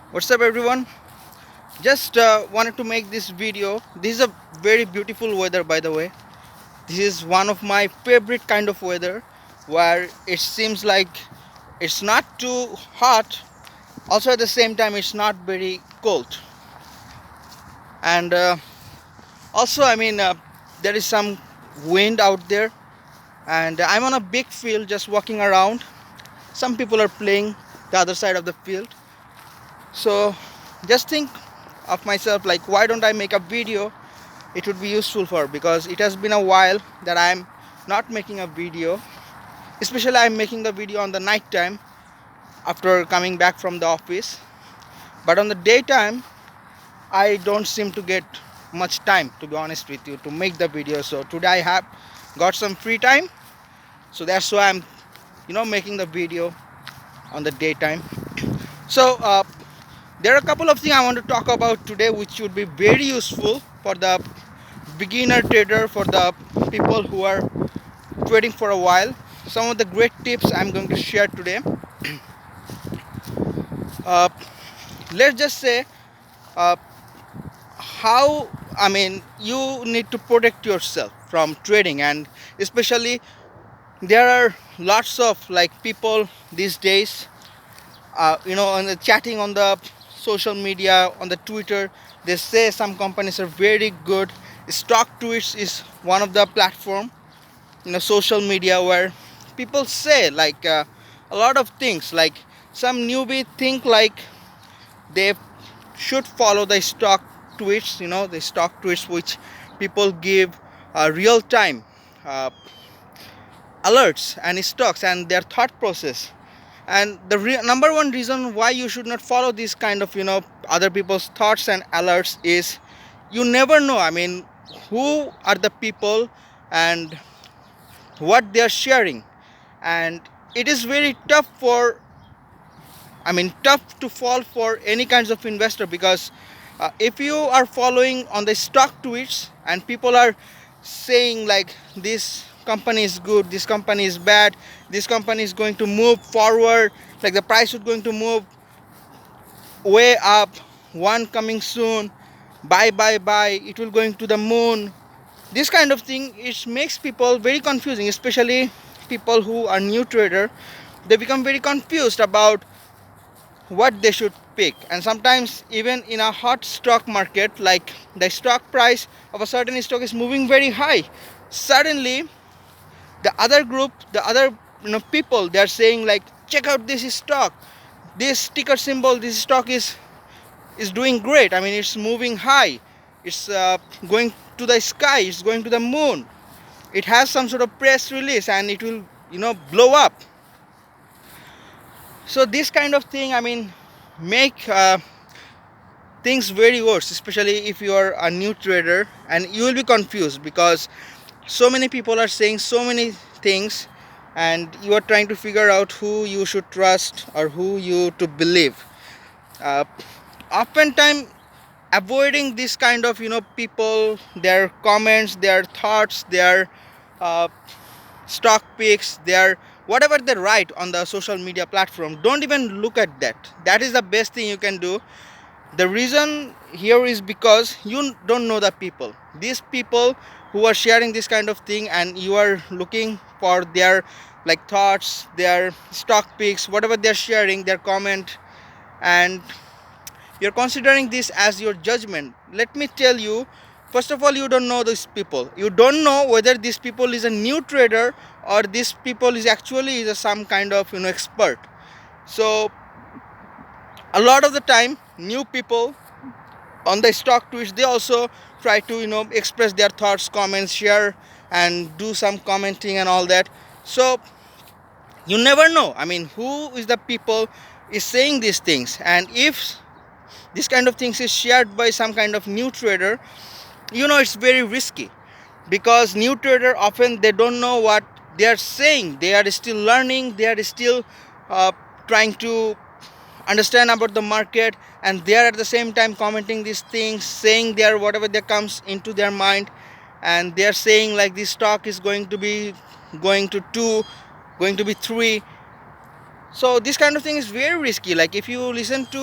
What's up everyone? Just wanted to make this video. This is a very beautiful weather, by the way. This is one of my favorite kind of weather, where it seems like it's not too hot, also at the same time it's not very cold. And also there is some wind out there, and I'm on a big field just walking around. Some people are playing the other side of the field. So just think of myself like, why don't I make a video? It would be useful for, because it has been a while that I'm not making a video. Especially I'm making the video on the night time after coming back from the office, but on the daytime I don't seem to get much time, to be honest with you, to make the video. So today I have got some free time, so that's why I'm making the video on the daytime. So there are a couple of things I want to talk about today which would be very useful for the beginner trader, for the people who are trading for a while. Some of the great tips I'm going to share today. uh, let's just say uh, how you need to protect yourself from trading. And especially there are lots of like people these days, on the chatting on the social media, on the Twitter. They say some companies are very good. Stock tweets is one of the platform, social media, where people say like a lot of things. Like some newbie think like they should follow the stock tweets, the stock tweets which people give real time uh, alerts and stocks and their thought process. And the number one reason why you should not follow this kind of other people's thoughts and alerts is, you never know, who are the people and what they are sharing. And it is very tough to fall for any kinds of investor, because if you are following on the stock tweets and people are saying like, this company is good, this company is bad, this company is going to move forward, like the price is going to move way up, one coming soon, buy, it will going to the moon, this kind of thing, it makes people very confusing, especially people who are new trader. They become very confused about what they should pick. And sometimes even in a hot stock market, like the stock price of a certain stock is moving very high, suddenly the other group, the other people, they are saying like, check out this stock, this ticker symbol, this stock is doing great, it's moving high, it's going to the sky, it's going to the moon, it has some sort of press release and it will blow up. So this kind of thing, make things very worse, especially if you are a new trader, and you will be confused because so many people are saying so many things, and you are trying to figure out who you should trust or who you to believe. uh, Oftentimes avoiding this kind of people, their comments, their thoughts, their uh, stock picks, their whatever they write on the social media platform, don't even look at that. That is the best thing you can do. The reason here is because you don't know the people, these people who are sharing this kind of thing, and you are looking for their like thoughts, their stock picks, whatever they're sharing, their comment, and you're considering this as your judgment. Let me tell you, first of all, you don't know these people, you don't know whether this people is a new trader or this people is actually is some kind of expert. So a lot of the time new people on the stock tweets, they also try to express their thoughts, comments, share, and do some commenting and all that. So you never know, who is the people is saying these things. And if this kind of things is shared by some kind of new trader, it's very risky, because new trader often they don't know what they are saying, they are still learning, they are still uh, trying to understand about the market, and they are at the same time commenting these things, saying their whatever that comes into their mind. And they are saying like, this stock is going to be going to 2, going to be 3. So this kind of thing is very risky. Like if you listen to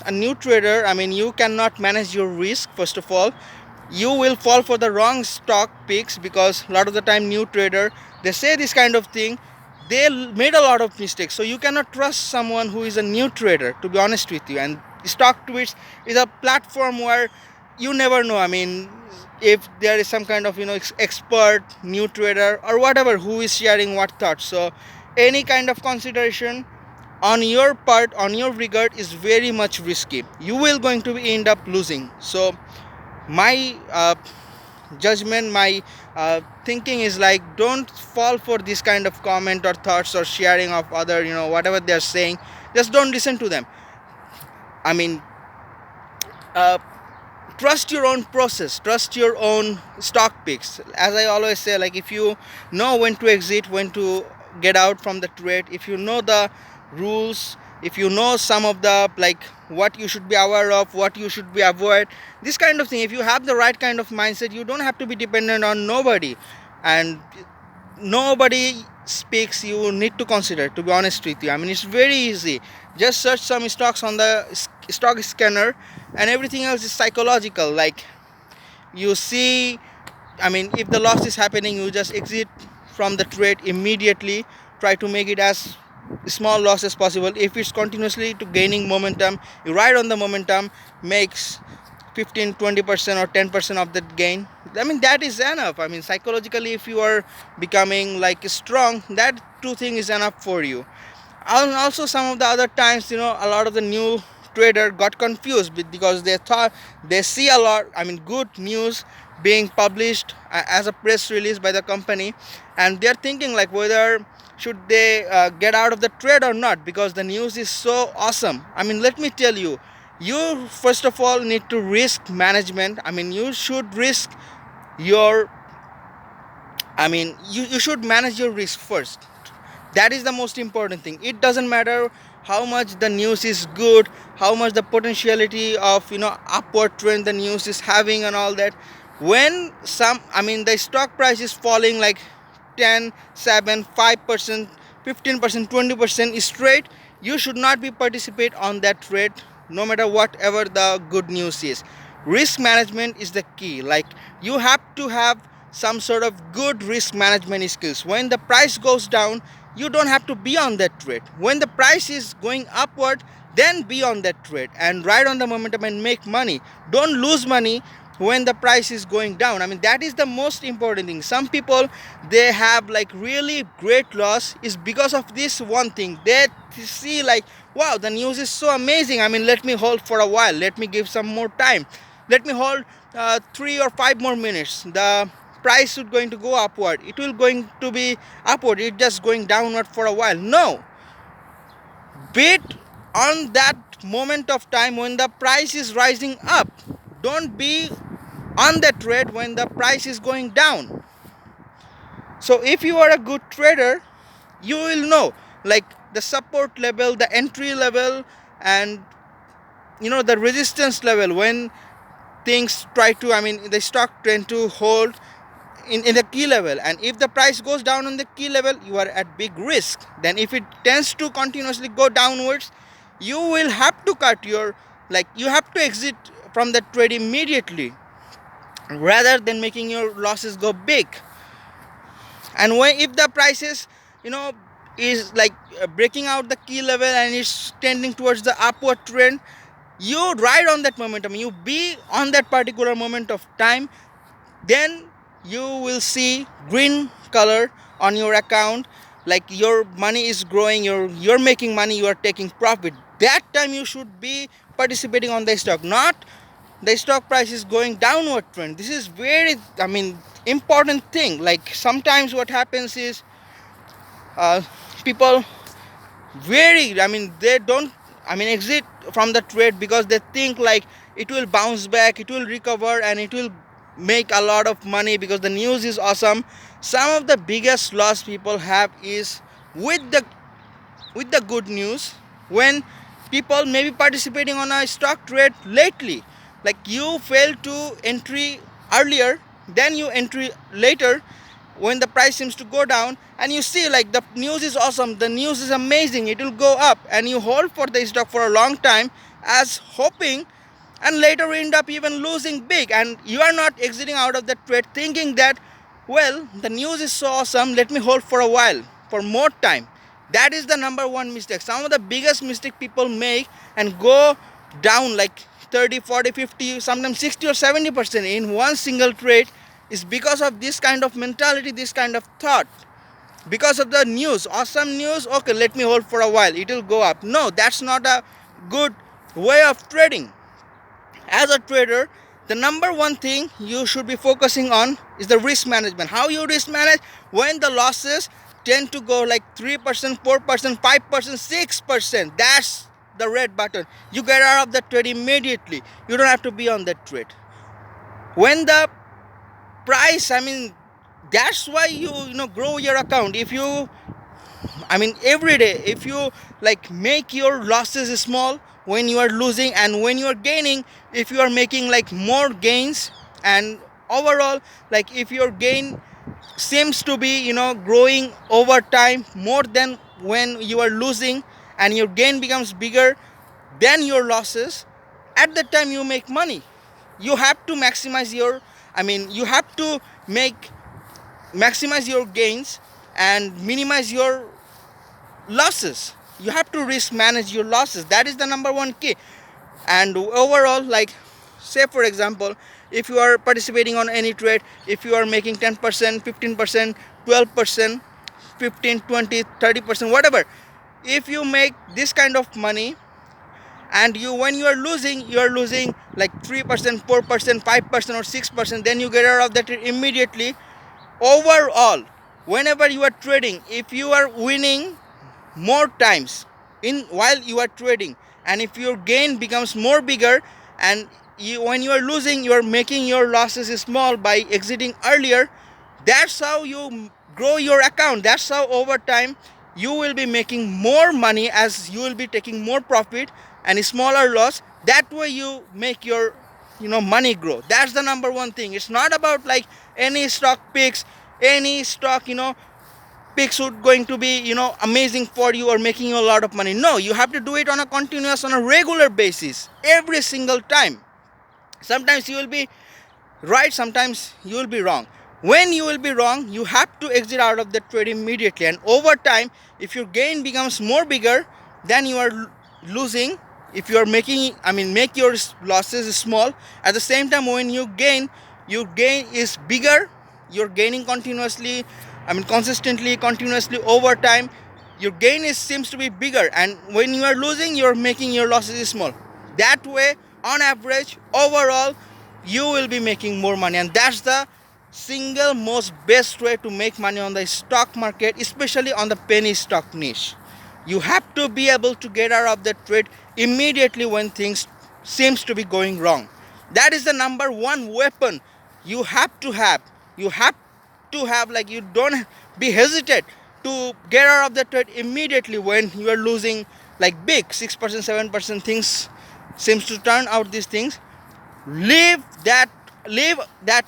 a new trader, I mean, you cannot manage your risk. First of all, you will fall for the wrong stock picks, because a lot of the time new trader, they say this kind of thing, they made a lot of mistakes. So you cannot trust someone who is a new trader, to be honest with you. And stock tweets is a platform where you never know, I mean, if there is some kind of expert new trader or whatever who is sharing what thoughts. So any kind of consideration on your part, on your regard, is very much risky. You will going to end up losing. So my judgment, my thinking is like, don't fall for this kind of comment or thoughts or sharing of other, whatever they're saying. Just don't listen to them. I mean, uh, trust your own process, trust your own stock picks. As I always say, like, if you know when to exit, when to get out from the trade, if you know the rules, if you know some of the, like, what you should be aware of, what you should be avoid, this kind of thing, if you have the right kind of mindset, you don't have to be dependent on nobody. And nobody speaks, you need to consider, to be honest with you. I mean, it's very easy. Just search some stocks on the stock scanner, and everything else is psychological. Like, you see, I mean, if the loss is happening, you just exit from the trade immediately. Try to make it as small loss as possible. If it's continuously to gaining momentum, you ride on the momentum, makes 15-20% or 10% of that gain. I mean, that is enough. I mean, psychologically, if you are becoming like strong, that two thing is enough for you. And also some of the other times, a lot of the new trader got confused because they thought they see a lot, I mean, good news being published as a press release by the company, and they're thinking like whether should they get out of the trade or not, because the news is so awesome. I mean, let me tell you, you first of all need to risk management. I mean, you should risk your, I mean, you should manage your risk first. That is the most important thing. It doesn't matter how much the news is good, how much the potentiality of upward trend the news is having and all that. When some, I mean, the stock price is falling like 10, 7, 5%, 15%, 20% straight, you should not be participate on that trade, no matter whatever the good news is. Risk management is the key. Like, you have to have some sort of good risk management skills. When the price goes down, you don't have to be on that trade. When the price is going upward, then be on that trade and ride on the momentum and make money. Don't lose money when the price is going down. I mean, that is the most important thing. Some people, they have like really great loss is because of this one thing. They see like, wow, the news is so amazing, I mean, let me hold for a while, let me give some more time, let me hold 3 or 5 more minutes. The price is going to go upward, it will going to be upward, it's just going downward for a while. No, bid on that moment of time when the price is rising up. Don't be on the trade when the price is going down. So if you are a good trader, you will know like the support level, the entry level, and the resistance level when things try to, I mean, the stock tend to hold in the key level. And if the price goes down on the key level, you are at big risk. Then if it tends to continuously go downwards, you will have to cut your, like, you have to exit from the trade immediately, rather than making your losses go big. And when, if the prices is like breaking out the key level and it's tending towards the upward trend, you ride on that momentum, you be on that particular moment of time, then you will see green color on your account, like your money is growing, you're making money, you are taking profit. That time you should be participating on the stock, not the stock price is going downward trend. This is very, I mean, important thing. Like, sometimes what happens is uh, people very, I mean, they don't, I mean, exit from the trade because they think like it will bounce back, it will recover, and it will make a lot of money because the news is awesome. Some of the biggest loss people have is with the good news, when people may be participating on a stock trade lately, like you fail to entry earlier, then you entry later, when the price seems to go down, and you see like the news is awesome, the news is amazing, it will go up, and you hold for the stock for a long time as hoping, and later end up even losing big, and you are not exiting out of that trade thinking that, well, the news is so awesome, let me hold for a while, for more time. That is the number one mistake. Some of the biggest mistake people make and go down like 30, 40, 50, sometimes 60 or 70% in one single trade is because of this kind of mentality, this kind of thought. Because of the news, awesome news, okay, let me hold for a while, it will go up. No, that's not a good way of trading. As a trader, the number one thing you should be focusing on is the risk management. How you risk manage when the losses tend to go like 3%, 4%, 5%, 6%. That's the red button. You get out of the trade immediately. You don't have to be on that trade. When the price, that's why you grow your account. If you, every day, if you like make your losses small when you are losing, and when you are gaining, if you are making like more gains, and overall, like if your gain seems to be growing over time more than when you are losing, and your gain becomes bigger than your losses, at that time you make money. You have to maximize your, you have to maximize your gains and minimize your losses. You have to risk manage your losses. That is the number one key. And overall, like, say for example, if you are participating on any trade, if you are making 10%, 15%, 12%, 15, 20, 30%, whatever, if you make this kind of money, and when you are losing like 3%, 4%, 5%, or 6%, then you get out of that immediately. Overall, whenever you are trading, if you are winning more times in while you are trading, and if your gain becomes more bigger, and when you are losing, you are making your losses small by exiting earlier, that's how you grow your account. That's how over time you will be making more money, as you will be taking more profit and smaller loss. That way you make your money grow. That's the number one thing. It's not about like any stock picks, any stock picks would going to be amazing for you or making you a lot of money. No, you have to do it on a continuous, on a regular basis, every single time. Sometimes you will be right, sometimes you will be wrong. When you will be wrong, you have to exit out of the trade immediately, and over time, if your gain becomes more bigger than you are losing, if you are making make your losses small, at the same time when you gain, your gain is bigger, you're gaining continuously, consistently, continuously over time, your gain seems to be bigger, and when you are losing, you're making your losses small. That way, on average, overall, you will be making more money, and that's the single most best way to make money on the stock market, especially on the penny stock niche. You have to be able to get out of the trade immediately when things seems to be going wrong. That is the number one weapon you have to have. You have to have, like, you don't be hesitate to get out of the trade immediately when you are losing like big 6%, 7% things seems to turn out these things. Leave that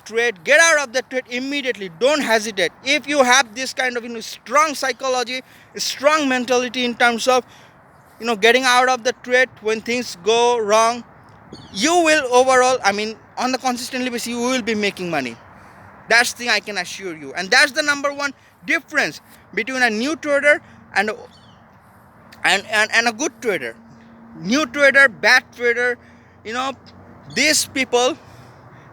trade, get out of the trade immediately, don't hesitate. If you have this kind of strong psychology, strong mentality in terms of getting out of the trade when things go wrong, you will overall, on the consistently basis, you will be making money. That's the thing I can assure you, and that's the number one difference between a new trader and a good trader. New trader, bad trader, these people,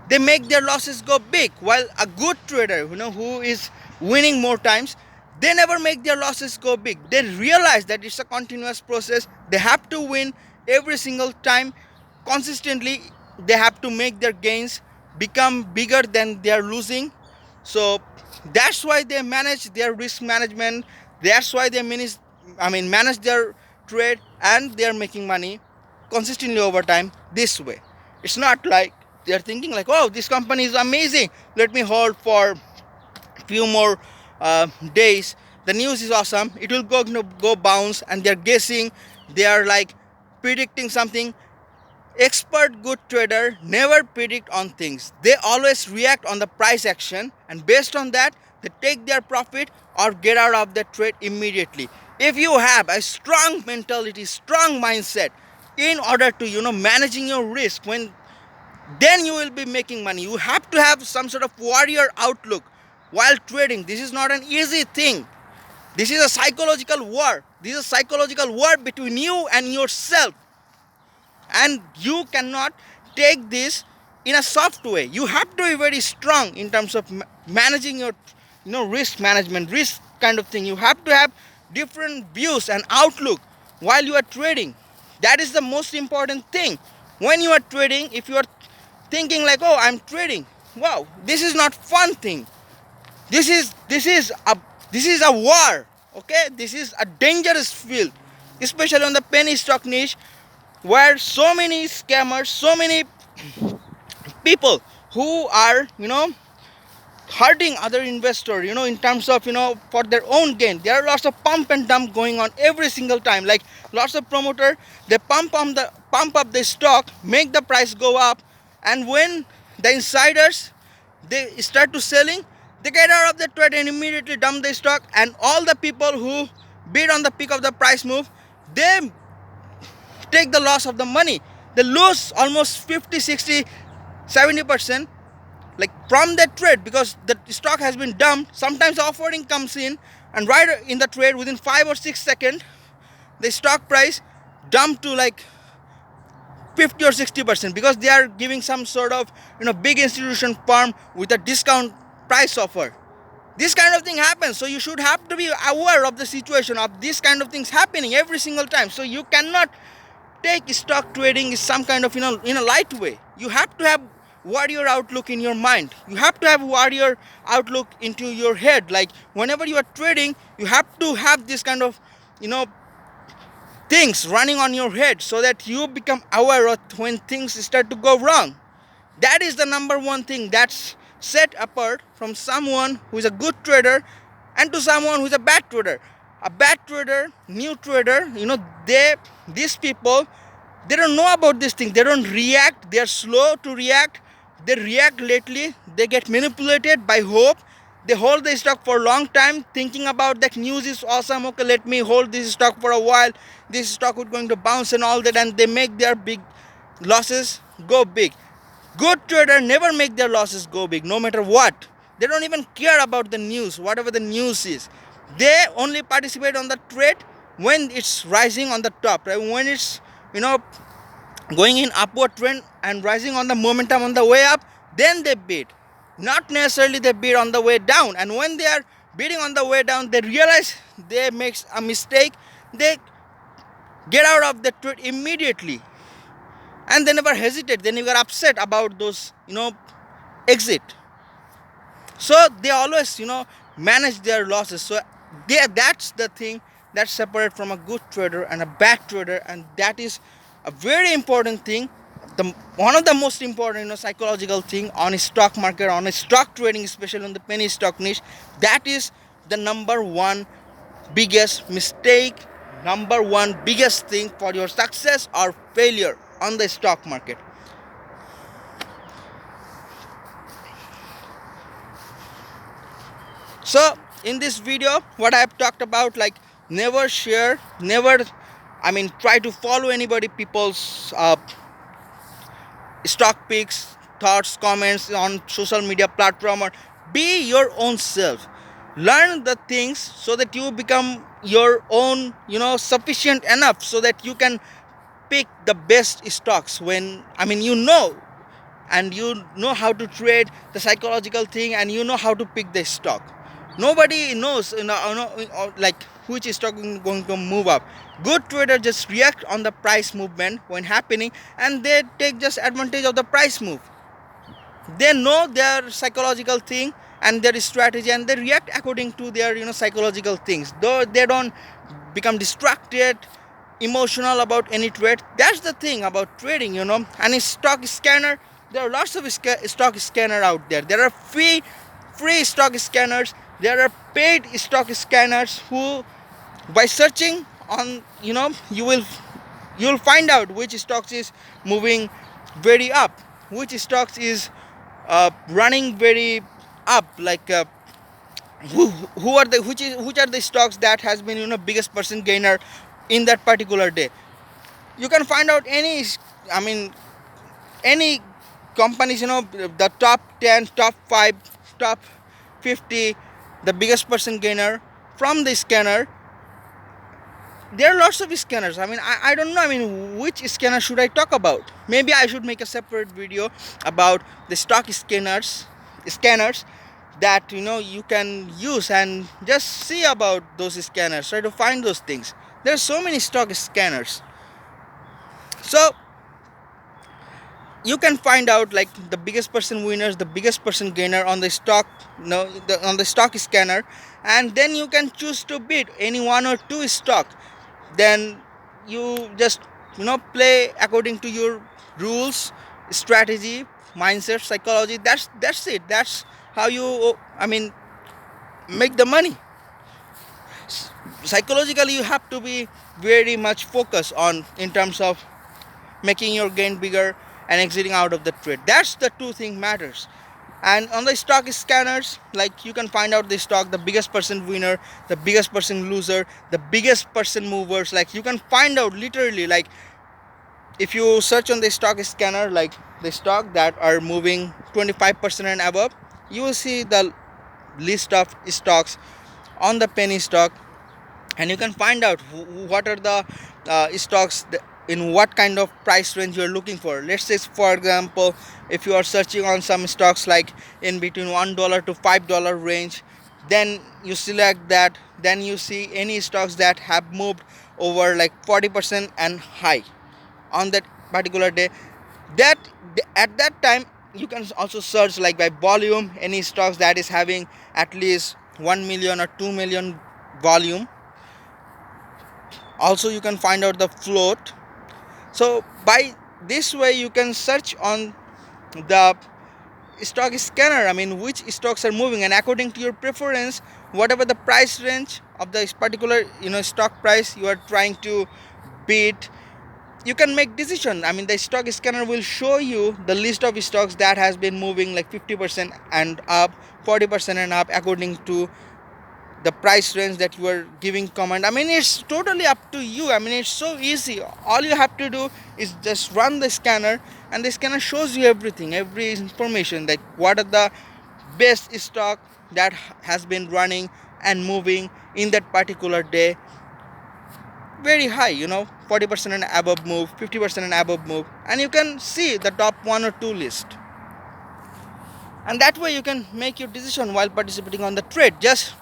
they make their losses go big, while a good trader who is winning more times, they never make their losses go big. They realize that it's a continuous process. They have to win every single time consistently. They have to make their gains become bigger than they are losing. So that's why they manage their risk management. That's why they manage their trade, and they are making money consistently over time this way. It's not like they're thinking like, oh, this company is amazing, let me hold for a few more days, the news is awesome, it will go bounce, and they're guessing, they are like predicting something Expert good trader never predict on things. They always react on the price action, and based on that they take their profit or get out of the trade immediately. If you have a strong mentality, strong mindset in order to managing your risk, when then you will be making money. You have to have some sort of warrior outlook while trading. This is not an easy thing. This is a psychological war. This is a psychological war between you and yourself, and you cannot take this in a soft way. You have to be very strong in terms of managing your risk management, risk kind of thing. You have to have different views and outlook while you are trading. That is the most important thing. When you are trading, if you are thinking like, oh, I'm trading, wow, this is not fun thing. This is a war. Okay, this is a dangerous field, especially on the penny stock niche, where so many scammers, so many people who are hurting other investors, in terms of for their own gain. There are lots of pump and dump going on every single time. Like lots of promoter, they pump up the stock, make the price go up, and when the insiders they start to selling, they get out of the trade and immediately dump the stock, and all the people who bid on the peak of the price move, they take the loss of the money. They lose almost 50, 60, 70%, like from that trade, because the stock has been dumped. Sometimes offering comes in, and right in the trade within 5 or 6 seconds, the stock price dumped to like 50 or 60%, because they are giving some sort of big institution firm with a discount price offer. This kind of thing happens, so you should have to be aware of the situation of this kind of things happening every single time. So you cannot take stock trading is some kind of in a light way. You have to have warrior outlook in your mind. You have to have warrior outlook into your head. Like whenever you are trading, you have to have this kind of things running on your head, so that you become aware of when things start to go wrong. That is the number one thing that's set apart from someone who is a good trader and to someone who is a bad trader. A bad trader, new trader, these people, they don't know about this thing. They don't react. They are slow to react. They react lately. They get manipulated by hope. They hold the stock for a long time, thinking about that news is awesome. Okay, let me hold this stock for a while. This stock is going to bounce and all that, and they make their big losses go big. Good trader never make their losses go big, no matter what. They don't even care about the news, whatever the news is. They only participate on the trade when it's rising on the top, right? When it's going in upward trend and rising on the momentum on the way up, then they bid. Not necessarily they bid on the way down. And when they are bidding on the way down, they realize they make a mistake. They get out of the trade immediately, and they never hesitate. They never upset about those exit. So they always manage their losses. So that's the thing that separate from a good trader and a bad trader, and that is a very important thing. One of the most important psychological thing on a stock market, on a stock trading, especially on the penny stock niche. That is the number one biggest mistake, number one biggest thing for your success or failure on the stock market. So in this video, what I have talked about, like never share, never try to follow anybody people's stock picks, thoughts, comments on social media platform, or be your own self. Learn the things so that you become your own sufficient enough, so that you can pick the best stocks when and you know how to trade the psychological thing, and you know how to pick the stock. Nobody knows like which stock is going to move up. Good trader just react on the price movement when happening, and they take just advantage of the price move. They know their psychological thing and their strategy, and they react according to their psychological things. Though they don't become distracted, emotional about any trade. That's the thing about trading. And a stock scanner, there are lots of stock scanner out there. There are free stock scanners. There are paid stock scanners who, by searching on, you will you'll find out which stocks is moving very up, which stocks is running very up, like who are the which are the stocks that has been biggest percent gainer in that particular day. You can find out any, I mean, any companies, the top 10, top 5, top 50, the biggest percent gainer from the scanner. There are lots of scanners. I mean, I don't know, I mean, which scanner should I talk about. Maybe I should make a separate video about the stock scanners that you can use, and just see about those scanners, try to find those things. There's so many stock scanners. So you can find out like the biggest percent winners, the biggest percent gainer on the stock, on the stock scanner, and then you can choose to bid any one or two stock. Then you just play according to your rules, strategy, mindset, psychology. That's it. That's how you, I mean, make the money. Psychologically, you have to be very much focused on in terms of making your gain bigger and exiting out of the trade. That's the two thing matters. And on the stock scanners, like you can find out the stock, the biggest percent winner, the biggest percent loser, the biggest percent movers. Like you can find out literally, like if you search on the stock scanner, like the stock that are moving 25% and above, you will see the list of stocks on the penny stock, and you can find out what are the stocks in what kind of price range you're looking for. Let's say, for example, if you are searching on some stocks like in between $1 to $5 range, then you select that. Then you see any stocks that have moved over like 40% and high on that particular day. That at that time you can also search like by volume, any stocks that is having at least 1 million or 2 million volume. Also you can find out the float. So by this way you can search on the stock scanner, I mean, which stocks are moving, and according to your preference, whatever the price range of the particular stock price you are trying to beat, you can make decision. I mean, the stock scanner will show you the list of stocks that has been moving like 50% and up, 40% and up, according to the price range that you are giving command. I mean, it's totally up to you. I mean, it's so easy. All you have to do is just run the scanner, and the scanner shows you everything, every information, like what are the best stock that has been running and moving in that particular day very high, 40% and above move, 50% and above move, and you can see the top one or two list. And that way you can make your decision while participating on the trade. Just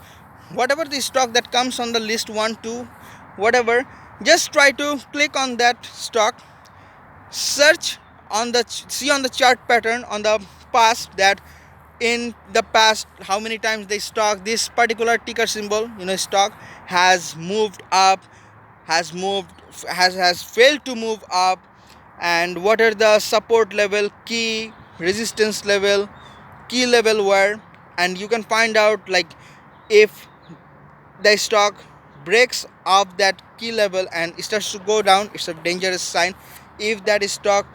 whatever the stock that comes on the list, 1, 2, whatever, just try to click on that stock, search on the see on the chart pattern on the past, that in the past how many times the stock, this particular ticker symbol, stock has moved up, has moved, has failed to move up, and what are the support level, key resistance level, key level where. And you can find out like if the stock breaks off that key level and starts to go down, it's a dangerous sign. If that stock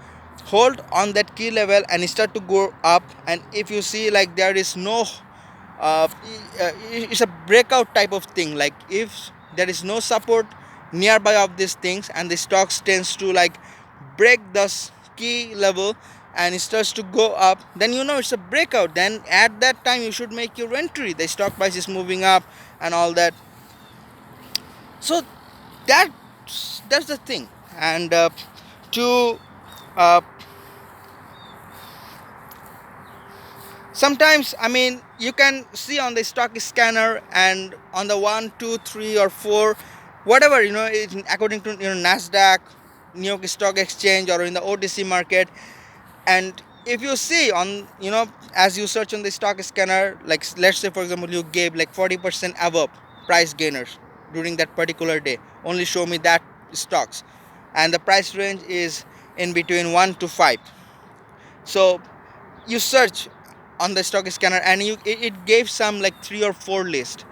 hold on that key level and start to go up, and if you see like there is no it's a breakout type of thing, like if there is no support nearby of these things and the stock tends to like break the key level and it starts to go up, then it's a breakout. Then at that time you should make your entry. The stock price is moving up and all that. So that's the thing. And to sometimes, I mean, you can see on the stock scanner and on the 1, 2, 3 or 4, whatever, according to NASDAQ, New York Stock Exchange, or in the OTC market. And if you see on, as you search on the stock scanner, like let's say for example you gave like 40% above price gainers during that particular day, only show me that stocks, and the price range is in between 1 to 5. So you search on the stock scanner and it gave some like 3 or 4 list.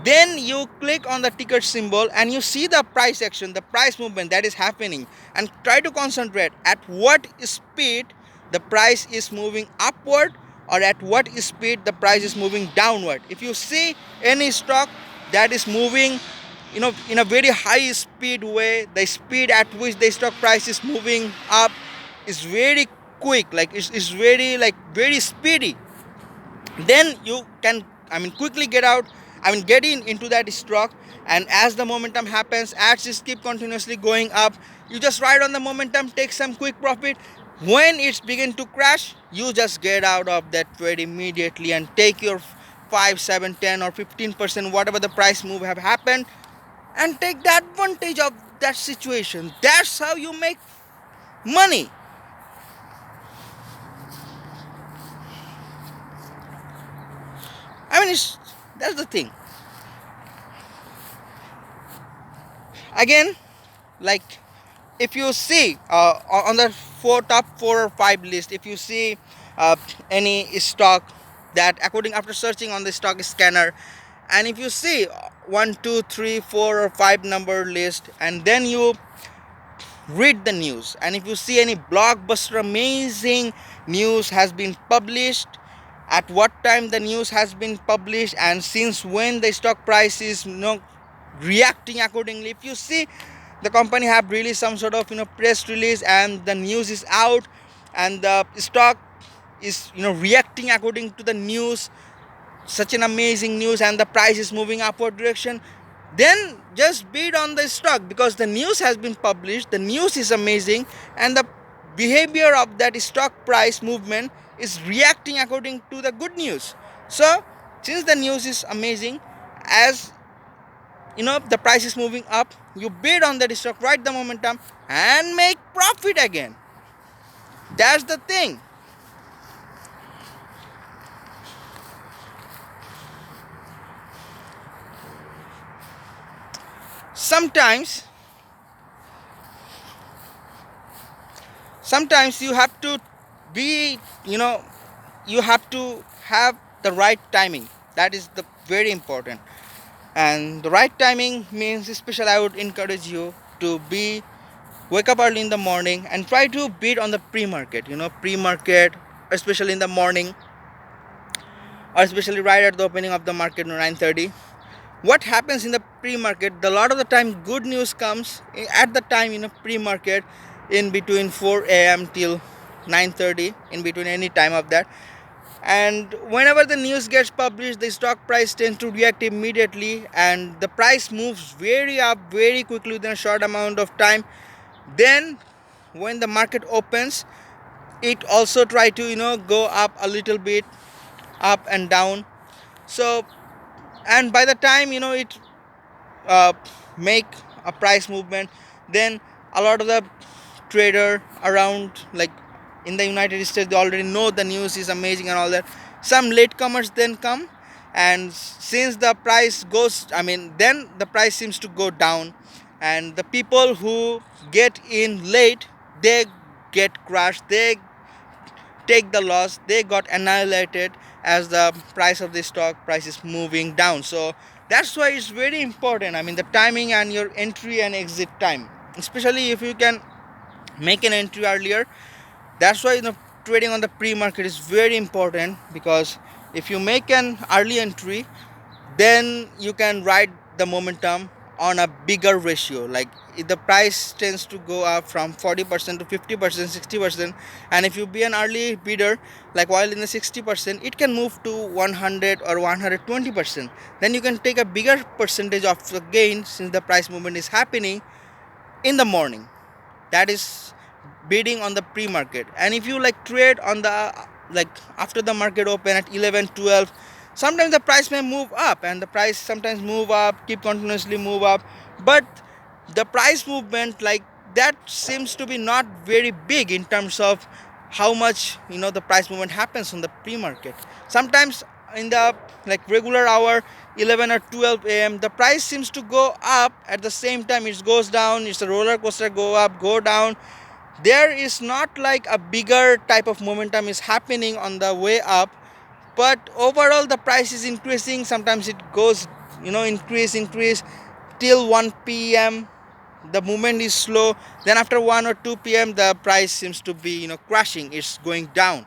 Then you click on the ticker symbol and you see the price action, the price movement that is happening, and try to concentrate at what speed the price is moving upward or at what speed the price is moving downward. If you see any stock that is moving in a very high speed way, the speed at which the stock price is moving up is very quick, like it's very like very speedy, then you can quickly get out, get into that stock. And as the momentum happens, as it keep continuously going up, you just ride on the momentum, take some quick profit. When it's begin to crash, you just get out of that trade immediately and take your 5 7 10 or 15%, whatever the price move have happened, and take the advantage of that situation. That's how you make money. It's that's the thing. Again, like, if you see on the top 4 or 5 list, if you see any stock that, according after searching on the stock scanner, and if you see 1 2 3 4 or 5 number list, and then you read the news, and if you see any blockbuster amazing news has been published, at what time the news has been published, and since when the stock price is reacting accordingly. If you see the company have released some sort of press release and the news is out, and the stock is reacting according to the news, such an amazing news, and the price is moving upward direction, then just bid on the stock, because the news has been published, the news is amazing, and the behavior of that stock price movement is reacting according to the good news. So since the news is amazing, as the price is moving up, you bid on that stock, ride the momentum, and make profit again. That's the thing. Sometimes you have to be you have to have the right timing. That is the very important. And the right timing means, especially I would encourage you to be wake up early in the morning and try to bid on the pre-market. Pre-market, especially in the morning, or especially right at the opening of the market, 9:30. What happens in the pre-market, the lot of the time good news comes at the time in a pre-market, in between 4 a.m. till 9:30, in between any time of that. And whenever the news gets published, the stock price tends to react immediately, and the price moves very up very quickly within a short amount of time. Then when the market opens, it also try to go up a little bit, up and down. So, and by the time it uh, make a price movement, then a lot of the trader around, like in the United States, they already know the news is amazing and all that. Some latecomers then come, and since the price goes, then the price seems to go down, and the people who get in late, they get crushed, they take the loss, they got annihilated as the price of the stock price is moving down. So that's why it's very important, the timing and your entry and exit time, especially if you can make an entry earlier. That's why trading on the pre-market is very important, because if you make an early entry, then you can ride the momentum on a bigger ratio. Like, if the price tends to go up from 40% to 50%, 60%, and if you be an early bidder, like while in the 60%, it can move to 100 or 120%. Then you can take a bigger percentage of the gain, since the price movement is happening in the morning. That is bidding on the pre-market. And if you trade on the after the market open at 11 12, sometimes the price may move up, and the price sometimes move up, keep continuously move up, but the price movement that seems to be not very big in terms of how much the price movement happens on the pre-market. Sometimes in the regular hour, 11 or 12 a.m., the price seems to go up, at the same time it goes down. It's a roller coaster, go up, go down. There is not like a bigger type of momentum is happening on the way up, but overall the price is increasing. Sometimes it goes increase till 1 p.m. The movement is slow. Then after 1 or 2 p.m. the price seems to be crashing. It's going down,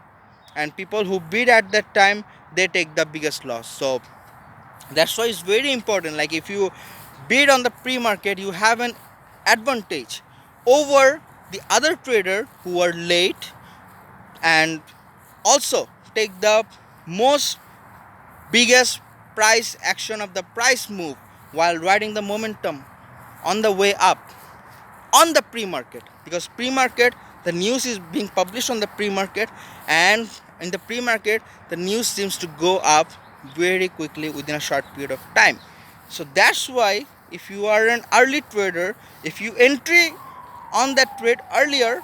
and people who bid at that time, they take the biggest loss. So that's why it's very important. Like if you bid on the pre-market, you have an advantage over the other trader who are late, and also take the most biggest price action of the price move while riding the momentum on the way up on the pre-market, because pre-market, the news is being published on the pre-market, and in the pre-market the news seems to go up very quickly within a short period of time. So that's why if you are an early trader, if you entry on that trade earlier,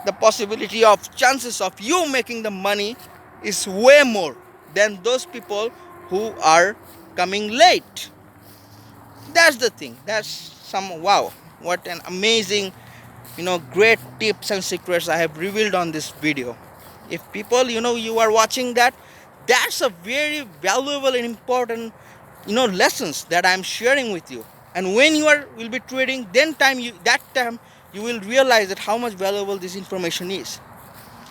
the possibility of chances of you making the money is way more than those people who are coming late. That's the thing. That's some wow, what an amazing, great tips and secrets I have revealed on this video. If people, you are watching that, that's a very valuable and important, lessons that I'm sharing with you. And when you will be trading, then that time you will realize that how much valuable this information is.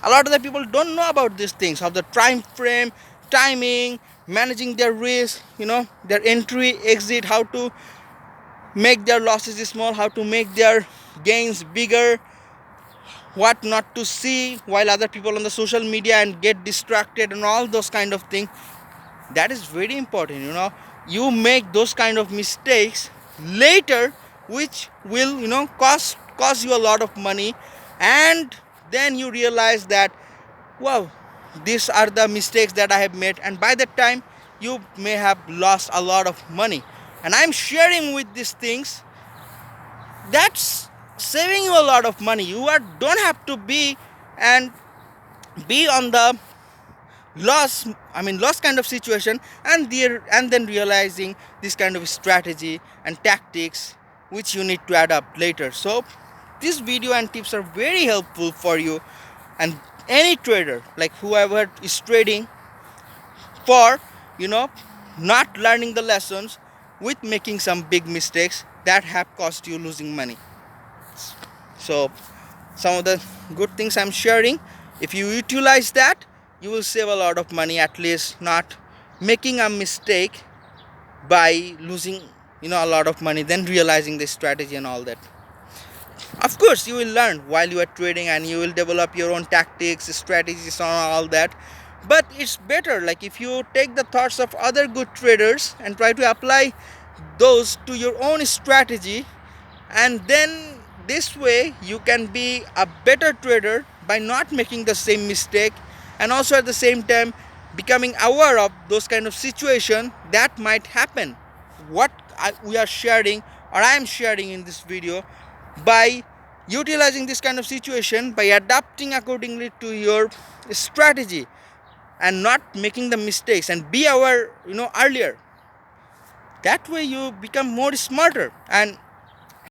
A lot of the people don't know about these things, of the time frame, timing, managing their risk, their entry, exit, how to make their losses small, how to make their gains bigger, what not to see while other people on the social media and get distracted and all those kind of things. That is very important. You make those kind of mistakes later, which will cost you a lot of money, and then you realize that wow, these are the mistakes that I have made, and by that time you may have lost a lot of money. And I'm sharing with these things that's saving you a lot of money. Don't have to and be on the loss kind of situation, and then realizing this kind of strategy and tactics which you need to adapt later. So this video and tips are very helpful for you and any trader, like whoever is trading, for not learning the lessons with making some big mistakes that have cost you losing money. So some of the good things I'm sharing, if you utilize that, you will save a lot of money, at least not making a mistake by losing a lot of money, then realizing the strategy and all that. Of course you will learn while you are trading, and you will develop your own tactics, strategies and all that, but it's better like if you take the thoughts of other good traders and try to apply those to your own strategy, and then this way you can be a better trader by not making the same mistake, and also at the same time becoming aware of those kind of situation that might happen. We are sharing, or I am sharing in this video, by utilizing this kind of situation, by adapting accordingly to your strategy and not making the mistakes, and be aware earlier. That way you become more smarter, and